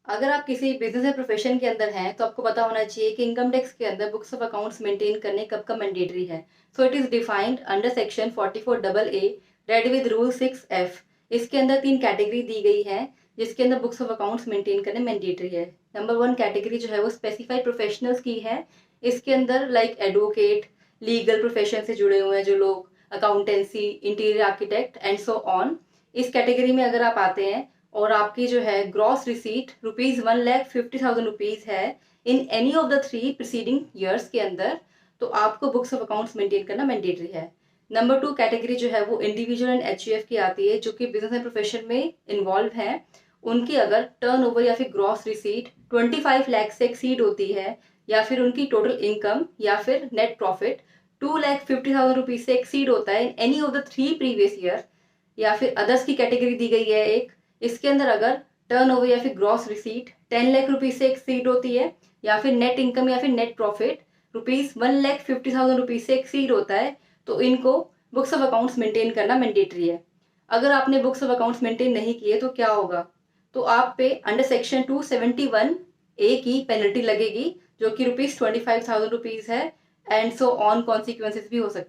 अगर आप किसी बिज़नेस या प्रोफ़ेशन के अंदर हैं, तो आपको पता होना चाहिए कि इनकम टैक्स के अंदर बुक्स ऑफ अकाउंट्स मेंटेन करने कब मैंडेटरी है। So it is defined under section 44 double A read with rule 6F। इसके अंदर 3 कैटेगरी दी गई है, जिसके अंदर बुक्स ऑफ अकाउंट्स मेंटेन करने मैंडेटरी है। नंबर 1 कैटेगरी जो है वो स्पेसिफाइड प्रोफेशनल्स की है। इसके अंदर लाइक एडवोकेट, लीगल प्रोफेशन से जुड़े हुए हैं जो लोग, accountancy, interior architect and so on. इस कैटेगरी में अगर आप आते हैं और आपकी जो है ग्रॉस रिसीट ₹1,50,000 है in any of the 3 preceding years के अंदर, तो आपको बुक्स ऑफ अकाउंट्स मेंटेन करना मैंडेटरी है। नंबर 2 कैटेगरी जो है वो इंडिविजुअल एंड एचयूएफ की आती है, जो कि बिजनेस एंड प्रोफेशन में इन्वॉल्व है। उनकी अगर टर्नओवर या फिर ग्रॉस रिसीट 25 लाख से एक्सीड होती है, या फिर उनकी टोटल इनकम या फिर नेट प्रॉफिट ₹2,50,000 से एक्सीड होता है in any of the 3 previous year, या फिर अदर्स की कैटेगरी दी गई है एक। इसके अंदर अगर टर्नओवर या फिर ग्रॉस रिसीट 10 लाख रुपीज से एक्सीड होती है, या फिर नेट इनकम या फिर नेट प्रॉफिट ₹1,50,000 से एक्सीड होता है, तो इनको बुक्स ऑफ अकाउंट्स मेंटेन करना मैंडेटरी है। अगर आपने बुक्स ऑफ अकाउंट्स मेंटेन नहीं किए तो क्या होगा? तो आप पे अंडर सेक्शन 271A की पेनल्टी लगेगी, जो कि ₹25,000 है, एंड सो ऑन कॉन्सिक्वेंसेस भी हो सकते हैं।